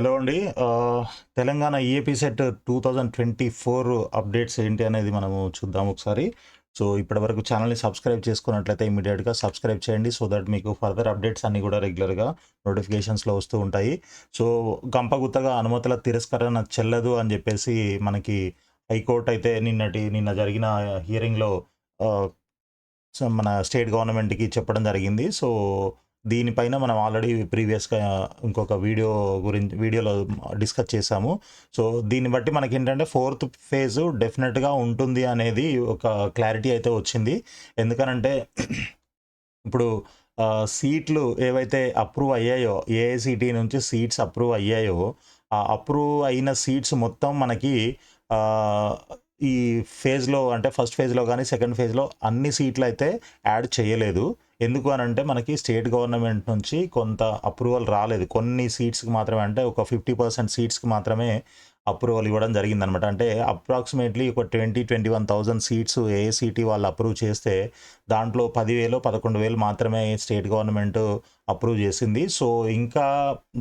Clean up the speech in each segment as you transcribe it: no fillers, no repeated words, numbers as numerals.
Hello అండి. Telangana EAP set 2024 updates ఏంటి అనేది మనము చూద్దాం ఒకసారి. సో, ఇప్పటివరకు ఛానల్‌ని సబ్స్క్రైబ్ చేసుకున్నట్లయితే ఇమ్మీడియేట్‌గా సబ్స్క్రైబ్ చేయండి. సో దట్ మీకు ఫర్దర్ అప్డేట్స్ అన్నీ కూడా రెగ్యులర్‌గా నోటిఫికేషన్స్‌లో వస్తూ ఉంటాయి. సో, గంపగుత్తగా అనుమతుల తిరస్కరణ చెల్లదు అని చెప్పేసి మనకి హైకోర్ట్ అయితే నిన్న జరిగిన హియరింగ్‌లో ఆహ్, మన స్టేట్ గవర్నమెంట్‌కి చెప్పడం జరిగింది. సో, దీనిపైన మనం ఆల్రెడీ ప్రీవియస్‌గా ఇంకొక వీడియోలో డిస్కస్ చేశాము. సో, దీన్ని బట్టి మనకేంటంటే ఫోర్త్ ఫేజ్ డెఫినిట్‌గా ఉంటుంది అనేది ఒక క్లారిటీ అయితే వచ్చింది. ఎందుకనంటే ఇప్పుడు సీట్లు ఏవైతే అప్రూవ్ అయ్యాయో, ఏఐసీటీ నుంచి సీట్స్ అప్రూవ్ అయ్యాయో, ఆ అప్రూవ్ అయిన సీట్స్ మొత్తం మనకి ఆహ్, ఈ ఫేజ్‌లో అంటే ఫస్ట్ ఫేజ్‌లో గాని, సెకండ్ ఫేజ్‌లో అన్ని సీట్లయితే యాడ్ చేయలేదు. ఎందుకు అనంటే మనకి స్టేట్ గవర్నమెంట్ నుంచి కొంత అప్రూవల్ రాలేదు. కొన్ని సీట్స్‌కి మాత్రమే, అంటే ఒక 50% సీట్స్‌కి మాత్రమే అప్రూవల్ ఇవ్వడం జరిగిందనమాట. అంటే అప్రాక్సిమేట్‌లీ ఒక 21,000 సీట్స్ ఏఐసీటీ వాళ్ళు అప్రూవ్ చేస్తే దాంట్లో 10,000, 11,000 మాత్రమే స్టేట్ గవర్నమెంట్ అప్రూవ్ చేసింది. సో, ఇంకా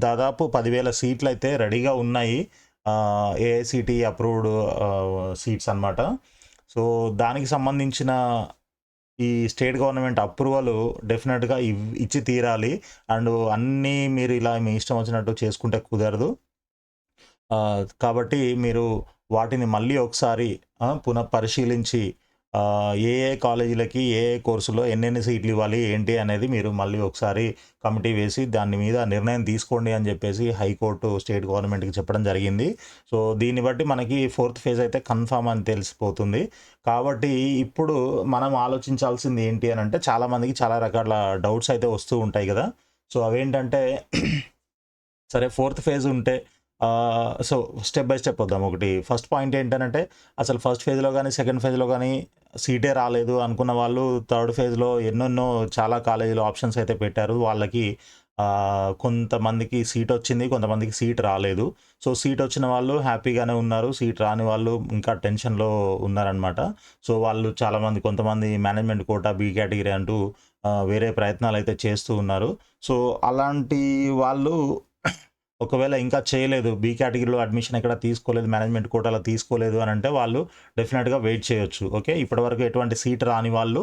దాదాపు 10,000 సీట్లయితే రెడీగా ఉన్నాయి. ఏఐసీటీ అప్రూవ్డ్ సీట్స్ అనమాట. సో, దానికి సంబంధించిన ఈ స్టేట్ గవర్నమెంట్ అప్రూవల్ డెఫినిట్‌గా ఇచ్చి తీరాలి. అండ్ అన్నీ మీరు ఇలా మీ ఇష్టం వచ్చినట్టు చేసుకుంటే కుదరదు. కాబట్టి మీరు వాటిని మళ్ళీ ఒకసారి పునఃపరిశీలించి ఏ ఏ కాలేజీలకి, ఏ ఏ కోర్సులో ఎన్నెన్ని సీట్లు ఇవ్వాలి, ఏంటి అనేది మీరు మళ్ళీ ఒకసారి కమిటీ వేసి దాని మీద నిర్ణయం తీసుకోండి అని చెప్పేసి హైకోర్టు స్టేట్ గవర్నమెంట్‌కి చెప్పడం జరిగింది. సో, దీన్ని బట్టి మనకి ఫోర్త్ ఫేజ్ అయితే కన్ఫర్మ్ అని తెలిసిపోతుంది. కాబట్టి ఇప్పుడు మనం ఆలోచించాల్సింది ఏంటి అనంటే, చాలామందికి చాలా రకాల డౌట్స్ అయితే వస్తూ ఉంటాయి గదా! సో, అవేంటంటే సరే, ఫోర్త్ ఫేజ్ ఉంటే సో, స్టెప్ బై స్టెప్ వద్దాం. ఒకటి ఫస్ట్ పాయింట్ ఏంటనంటే, అసలు ఫస్ట్ ఫేజ్‌లో గాని, సెకండ్ ఫేజ్‌లో గాని సీటే రాలేదు అనుకున్న వాళ్ళు థర్డ్ ఫేజ్‌లో ఎన్నెన్నో చాలా కాలేజీలో ఆప్షన్స్ అయితే పెట్టారు. వాళ్ళకి కొంతమందికి సీట్ వచ్చింది. కొంతమందికి సీట్ రాలేదు. సో, సీట్ వచ్చిన వాళ్ళు హ్యాపీగానే ఉన్నారు. సీట్ రాని వాళ్ళు ఇంకా టెన్షన్‌లో ఉన్నారనమాట. సో, వాళ్ళు చాలామంది, కొంతమంది మేనేజ్మెంట్ కోటా, బి కేటగిరీ అంటూ వేరే ప్రయత్నాలైతే చేస్తూ ఉన్నారు. సో, అలాంటి వాళ్ళు ఒకవేళ ఇంకా చేయలేదు, బి కేటగిరీలో అడ్మిషన్ ఎక్కడ తీసుకోలేదు, మేనేజ్మెంట్ కోటాలో తీసుకోలేదు అనంటే వాళ్ళు డెఫినిట్‌గా వెయిట్ చేయొచ్చు. ఓకే. ఇప్పటివరకు ఎటువంటి సీట్ రాని వాళ్ళు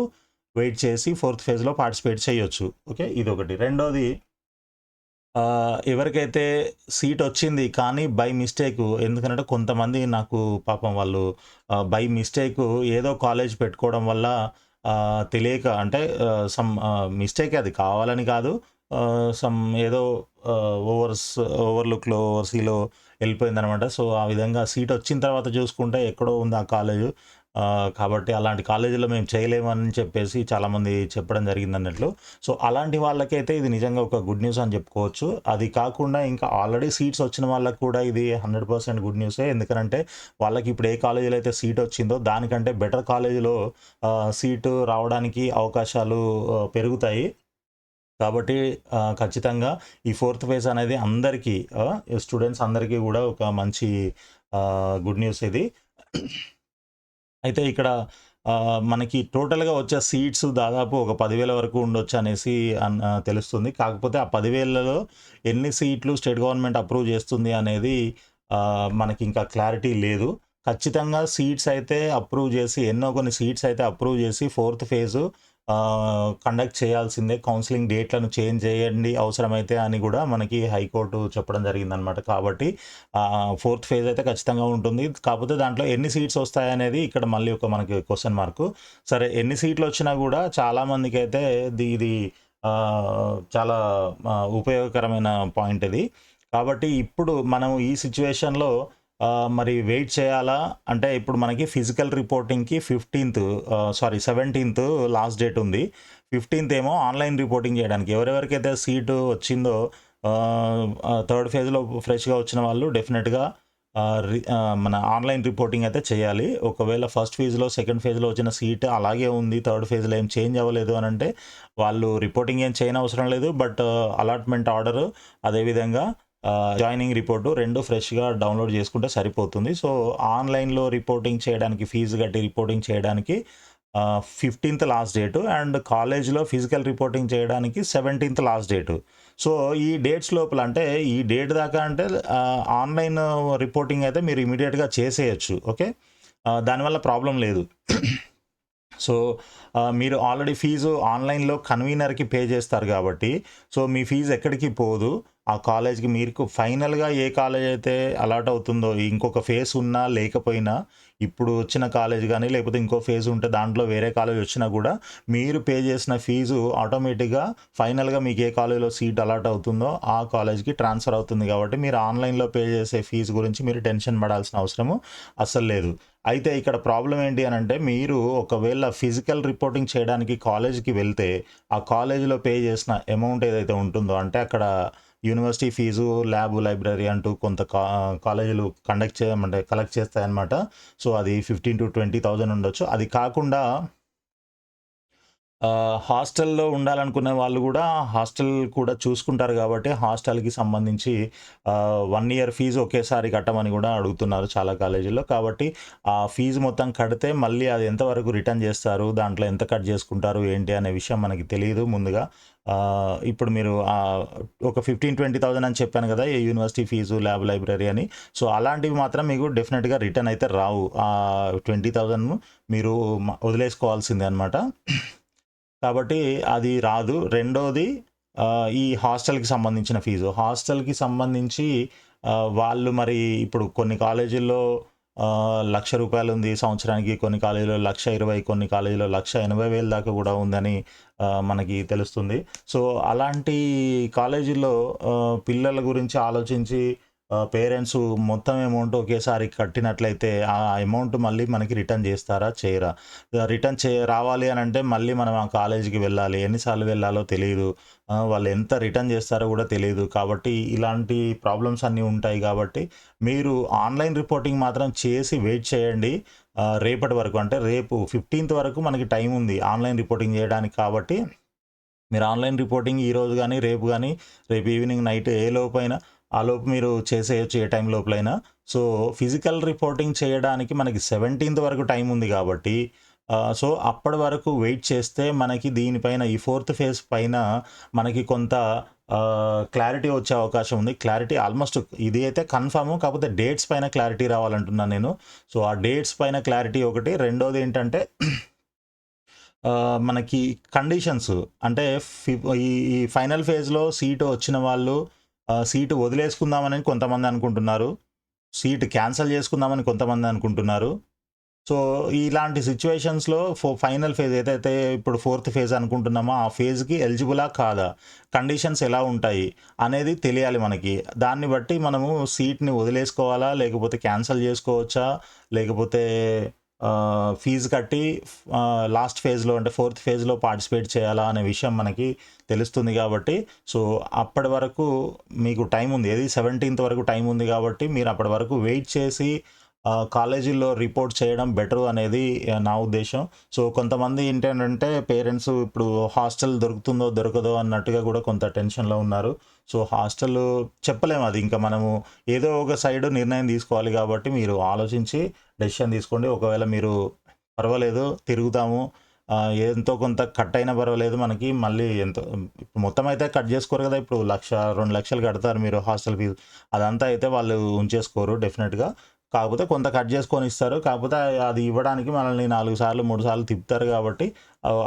వెయిట్ చేసి ఫోర్త్ ఫేజ్‌లో పార్టిసిపేట్ చేయొచ్చు. ఓకే. ఇదొకటి. రెండోది, ఎవరికైతే సీట్ వచ్చింది కానీ బై మిస్టేకు, ఎందుకనంటే కొంతమంది నాకు పాపం వాళ్ళు బై మిస్టేకు ఏదో కాలేజ్ పెట్టుకోవడం వల్ల తెలియక, అంటే మిస్టేకే, అది కావాలని కాదు. సమ్ ఏదో ఓవర్‌లుక్‌లో, ఓవర్‌సీలో ఎళ్ళిపోయిందనమాట. సో, ఆ విధంగా సీట్ వచ్చిన తర్వాత చూసుకుంటే ఎక్కడో ఉంది ఆ కాలేజు. కాబట్టి అలాంటి కాలేజీలో మేము చేయలేమని చెప్పేసి చాలామంది చెప్పడం జరిగిందన్నట్లు. సో, అలాంటి వాళ్ళకైతే ఇది నిజంగా ఒక గుడ్ న్యూస్ అని చెప్పుకోవచ్చు. అది కాకుండా ఇంకా ఆల్రెడీ సీట్స్ వచ్చిన వాళ్ళకి కూడా ఇది 100% గుడ్ న్యూసే. ఎందుకనంటే వాళ్ళకి ఇప్పుడు ఏ కాలేజీలో అయితే సీట్ వచ్చిందో దానికంటే బెటర్ కాలేజీలో సీటు రావడానికి అవకాశాలు పెరుగుతాయి. కాబట్టి ఖచ్చితంగా ఈ ఫోర్త్ ఫేజ్ అనేది అందరికీ, స్టూడెంట్స్ అందరికీ గూడా ఒక మంచి గుడ్ న్యూస్ ఇది. అయితే ఇక్కడ మనకి టోటల్‌గా వచ్చే సీట్స్ దాదాపు ఒక 10,000 వరకు ఉండొచ్చనేసి తెలుస్తుంది. కాకపోతే ఆ 10,000లో ఎన్ని సీట్లు స్టేట్ గవర్నమెంట్ అప్రూవ్ చేస్తుంది అనేది మనకింకా క్లారిటీ లేదు. ఖచ్చితంగా సీట్స్ అయితే అప్రూవ్ చేసి, ఎన్నో కొన్ని సీట్స్ అయితే అప్రూవ్ చేసి ఫోర్త్ ఫేజు కండక్ట్ చేయాల్సిందే. కౌన్సెలింగ్ డేట్‌లను చేంజ్ చేయండి అవసరమైతే అని గూడా మనకి హైకోర్టు చెప్పడం జరిగిందనమాట. కాబట్టి ఫోర్త్ ఫేజ్ అయితే ఖచ్చితంగా ఉంటుంది. కాపోతే దాంట్లో ఎన్ని సీట్స్ వస్తాయనేది ఇక్కడ మళ్ళీ ఒక మనకి క్వెషన్ మార్కు. సరే, ఎన్ని సీట్లొచ్చినా గూడా చాలామందికైతే ఇది చాలా ఉపయోగకరమైన పాయింట్ ఇది. కాబట్టి ఇప్పుడు మనం ఈ సిట్యుయేషన్‌లో మరి వెయిట్ చేయాలా? అంటే ఇప్పుడు మనకి ఫిజికల్ రిపోర్టింగ్‌కి 17థ్ లాస్ట్ డేట్ ఉంది. 15థ్ ఏమో ఆన్‌లైన్ రిపోర్టింగ్ చేయడానికి. ఎవరెవరికైతే సీటు వచ్చిందో థర్డ్ ఫేజ్‌లో ఫ్రెష్‌గా వచ్చిన వాళ్ళు డెఫినిట్‌గా మన ఆన్‌లైన్ రిపోర్టింగ్ అయితే చేయాలి. ఒకవేళ ఫస్ట్ ఫేజ్‌లో, సెకండ్ ఫేజ్‌లో వచ్చిన సీట్ అలాగే ఉంది, థర్డ్ ఫేజ్‌లో ఏం చేంజ్ అవ్వలేదు అనంటే వాళ్ళు రిపోర్టింగ్ ఏం చేయనవసరం లేదు. బట్ అలాట్‌మెంట్ ఆర్డరు, అదేవిధంగా జాయినింగ్ రిపోర్టు 2 ఫ్రెష్‌గా డౌన్‌లోడ్ చేసుకుంటే సరిపోతుంది. సో, ఆన్‌లైన్‌లో రిపోర్టింగ్ చేయడానికి, ఫీజు కట్టి రిపోర్టింగ్ చేయడానికి 15థ్ లాస్ట్ డేటు, అండ్ కాలేజ్‌లో ఫిజికల్ రిపోర్టింగ్ చేయడానికి 17థ్ లాస్ట్ డేటు. సో, ఈ డేట్స్ లోపల అంటే ఈ డేట్ దాకా అంటే ఆన్‌లైన్ రిపోర్టింగ్ అయితే మీరు ఇమ్మీడియేట్‌గా చేసేయొచ్చు. ఓకే. దానివల్ల ప్రాబ్లమ్ లేదు. సో, మీరు ఆల్రెడీ ఫీజు ఆన్‌లైన్‌లో కన్వీనర్‌కి పే చేస్తారు గాబట్టి, సో, మీ ఫీజు ఎక్కడికి పోదు. ఆ కాలేజ్‌కి మీకు ఫైనల్‌గా ఏ కాలేజ్ అయితే అలాట్ అవుతుందో, ఇంకొక ఫేస్ ఉన్నా లేకపోయినా, ఇప్పుడు వచ్చిన కాలేజ్ గాని, లేకపోతే ఇంకో ఫేజ్ ఉంటే దాంట్లో వేరే కాలేజ్ వచ్చినా గూడా, మీరు పే చేసిన ఫీజు ఆటోమేటిక్‌గా ఫైనల్‌గా మీకు ఏ కాలేజ్‌లో సీట్ అలాట్ అవుతుందో, ఆ కాలేజ్‌కి ట్రాన్స్‌ఫర్ అవుతుంది గాబట్టి, మీరు ఆన్‌లైన్‌లో పే చేసే ఫీజు గురించి మీరు టెన్షన్ పడాల్సిన అవసరము అస్సలు లేదు. అయితే ఇక్కడ ప్రాబ్లమ్ ఏంటి అనంటే, మీరు ఒకవేళ ఫిజికల్ రిపోర్టింగ్ చేయడానికి కాలేజ్‌కి వెళ్తే, ఆ కాలేజ్‌లో పే చేసిన అమౌంట్ ఏదైతే ఉంటుందో, అంటే అక్కడ యూనివర్సిటీ ఫీజు, లైబ్రరీ అంటూ కొంత కాలేజీలు కలెక్ట్ చేస్తాయన్నమాట. సో, అది 15,000-20,000 ఉండొచ్చు. అది కాకుండా హాస్టల్‌లో ఉండాలనుకునే వాళ్ళు గూడా హాస్టల్ కూడా చూసుకుంటారు గాబట్టి, హాస్టల్‌కి సంబంధించి 1 ఇయర్ ఫీజు ఒకేసారి కట్టమని గూడా అడుగుతున్నారు చాలా కాలేజీల్లో. కాబట్టి ఆ ఫీజు మొత్తం కడితే మళ్ళీ అది ఎంతవరకు రిటర్న్ జేస్తారు, దాంట్లో ఎంత కట్ జేసుకుంటారు, ఏంటి అనే విషయం మనకి తెలీదు ముందుగా. ఇప్పుడు మీరు ఒక 15,000-20,000 అని చెప్పాను గదా! ఈ యూనివర్సిటీ ఫీజు, లైబ్రరీ అని. సో, అలాంటివి మాత్రం మీకు డెఫినిట్‌గా రిటర్న్ అయితే రావు. 20,000 మీరు వదిలేసుకోవాల్సిందే అనమాట. కాబట్టి అది రాదు. రెండోది ఈ హాస్టల్‌కి సంబంధించిన ఫీజు. హాస్టల్‌కి సంబంధించి వాళ్ళు మరి ఇప్పుడు కొన్ని కాలేజీల్లో రూ. 1,00,000 ఉంది సంవత్సరానికి. కొన్ని కాలేజీలో 1,20,000, కొన్ని కాలేజీలో 1,80,000 దాకా గూడా ఉందని మనకి తెలుస్తుంది. సో, అలాంటి కాలేజీల్లో పిల్లల గురించి ఆలోచించి పేరెంట్సు మొత్తం అమౌంట్ ఒకేసారి కట్టినట్లయితే ఆ అమౌంట్ మళ్ళీ మనకి రిటర్న్ జేస్తారా? చేయరా? రిటర్న్ రావాలి అనంటే మళ్ళీ మనం ఆ కాలేజీకి వెళ్ళాలి. ఎన్ని సార్లు వెళ్ళాలో తెలీదు. వాళ్ళు ఎంత రిటర్న్ చేస్తారో గూడా తెలీదు. కాబట్టి ఇలాంటి ప్రాబ్లమ్స్ అన్నీ ఉంటాయి గాబట్టి, మీరు ఆన్‌లైన్ రిపోర్టింగ్ మాత్రం చేసి వెయిట్ చేయండి. రేపటి వరకు అంటే రేపు 15థ్ వరకు మనకి టైం ఉంది ఆన్‌లైన్ రిపోర్టింగ్ జేయడానికి కాబట్టి, మీరు ఆన్‌లైన్ రిపోర్టింగ్ ఈరోజు గాని, రేపు గాని, రేపు ఈవినింగ్, నైట్ ఏ లోపైనా ఆలోపు మీరు చేసేయొచ్చు ఏ టైం లోపలైనా. సో, ఫిజికల్ రిపోర్టింగ్ చేయడానికి మనకి 17థ్ వరకు టైం ఉంది గాబట్టి, సో, అప్పటి వరకు వెయిట్ చేస్తే మనకి దీనిపైన ఈ ఫోర్త్ ఫేజ్ పైన మనకి కొంత క్లారిటీ వచ్చే అవకాశం ఉంది. క్లారిటీ ఆల్‌మోస్ట్ ఇది అయితే కన్ఫర్మ్. కాకపోతే డేట్స్ పైన క్లారిటీ రావాలంటున్నాను నేను. సో, ఆ డేట్స్ పైన క్లారిటీ ఒకటి. రెండోదేంటంటే మనకి కండిషన్స్ అంటే ఫి ఈ ఈ ఫైనల్ ఫేజ్‌లో సీట్ వచ్చిన వాళ్ళు సీటు వదిలేసుకుందామని కొంతమంది అనుకుంటున్నారు. సీట్ క్యాన్సెల్ చేసుకుందామని కొంతమంది అనుకుంటున్నారు. సో, ఇలాంటి సిట్యుయేషన్స్‌లో ఫైనల్ ఫేజ్ ఏదైతే ఇప్పుడు ఫోర్త్ ఫేజ్ అనుకుంటున్నామో, ఆ ఫేజ్‌కి ఎలిజిబులా? కాదా? కండిషన్స్ ఎలా ఉంటాయి? అనేది తెలియాలి మనకి. దాన్ని బట్టి మనము సీట్‌ని వదిలేసుకోవాలా? లేకపోతే క్యాన్సెల్ జేసుకోవచ్చా? లేకపోతే ఫీజు కట్టి లాస్ట్ ఫేజ్‌లో అంటే ఫోర్త్ ఫేజ్‌లో పార్టిసిపేట్ చేయాలా? అనే విషయం మనకి తెలుస్తుంది గాబట్టి, సో, అప్పటి వరకు మీకు టైం ఉంది. ఏది 17థ్ వరకు టైం ఉంది గాబట్టి, మీరు అప్పటి వరకు వెయిట్ చేసి కాలేజీల్లో రిపోర్ట్ చేయడం బెటరు అనేది నా ఉద్దేశ్యం. సో, కొంతమంది ఏంటనంటే పేరెంట్స్ ఇప్పుడు హాస్టల్ దొరుకుతుందో, దొరకదో అన్నట్టుగా గూడా కొంత టెన్షన్‌లో ఉన్నారు. సో, హాస్టలు చెప్పలేము అది ఇంకా మనము ఏదో ఒక సైడ్ నిర్ణయం తీసుకోవాలి గాబట్టి, మీరు ఆలోచించి డెసిషన్ తీసుకోండి. ఒకవేళ మీరు పర్వాలేదు తిరుగుతాము, ఎంతో కొంత కట్ అయినా పర్వాలేదు మనకి మళ్ళీ ఎంతో ఇప్పుడు మొత్తం అయితే కట్ జేసుకోరు గదా! ఇప్పుడు 1,00,000, 2,00,000 కడతారు మీరు హాస్టల్ ఫీజు. అదంతా అయితే వాళ్ళు ఉంచేసుకోరు డెఫినిట్‌గా. కాకపోతే కొంత కట్ చేసుకొని ఇస్తారు. కాకపోతే అది ఇవ్వడానికి మనల్ని 4 సార్లు, 3 సార్లు తిప్పుతారు కాబట్టి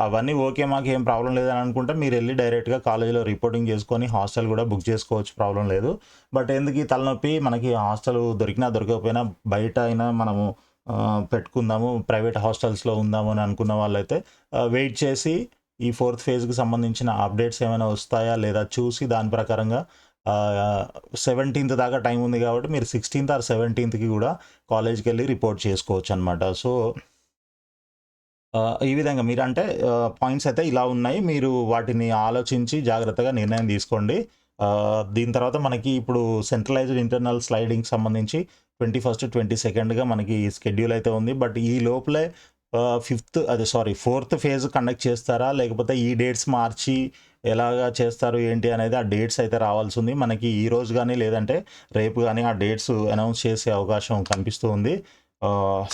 అవన్నీ ఓకే. మాకేం ప్రాబ్లమ్ లేదని అనుకుంటే మీరెళ్లి డైరెక్ట్‌గా కాలేజీలో రిపోర్టింగ్ చేసుకొని హాస్టల్ గూడా బుక్ చేసుకోవచ్చు. ప్రాబ్లమ్ లేదు. బట్ ఎందుకీ తలనొప్పి మనకి హాస్టల్ దొరికినా, దొరకకపోయినా బయట అయినా మనము పెట్టుకుందాము. ప్రైవేట్ హాస్టల్స్‌లో ఉందాము అని అనుకున్న వాళ్ళైతే వెయిట్ చేసి ఈ ఫోర్త్ ఫేజ్‌కి సంబంధించిన అప్డేట్స్ ఏమైనా వస్తాయా లేదా చూసి దాని ప్రకారంగా 17థ్ దాకా టైం ఉంది కాబట్టి మీరు 16థ్ ఆర్ 17థ్‌కి గూడా కాలేజ్‌కెళ్ళి రిపోర్ట్ చేసుకోవచ్చనమాట. సో, ఈ విధంగా మీరంటే పాయింట్స్ అయితే ఇలా ఉన్నాయి. మీరు వాటిని ఆలోచించి జాగ్రత్తగా నిర్ణయం తీసుకోండి. దీని తర్వాత మనకి ఇప్పుడు సెంట్రలైజ్డ్ ఇంటర్నల్ స్లైడింగ్‌కి సంబంధించి 21, 22గా మనకి షెడ్యూల్ అయితే ఉంది. బట్ ఈ లోపలే ఫోర్త్ ఫేజ్ కండక్ట్ చేస్తారా? లేకపోతే ఈ డేట్స్ మార్చి ఎలాగా చేస్తారు ఏంటి అనేది ఆ డేట్స్ అయితే రావాల్సింది. మనకి ఈరోజు గాని లేదంటే రేపు గాని ఆ డేట్స్ అనౌన్స్ చేసే అవకాశం కనిపిస్తూ ఉంది.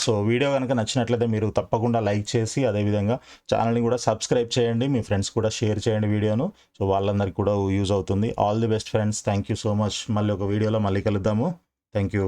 సో వీడియో కనుక నచ్చినట్లయితే మీరు తప్పకుండా లైక్ చేసి అదేవిధంగా ఛానల్ని కూడా సబ్స్క్రైబ్ చేయండి, మీ ఫ్రెండ్స్ కూడా షేర్ చేయండి వీడియోను. సో వాళ్ళందరికీ కూడా యూజ్ అవుతుంది. All the best friends, thank you so much. మళ్ళీ ఒక వీడియోలో మళ్ళీ కలుద్దాము. Thank you.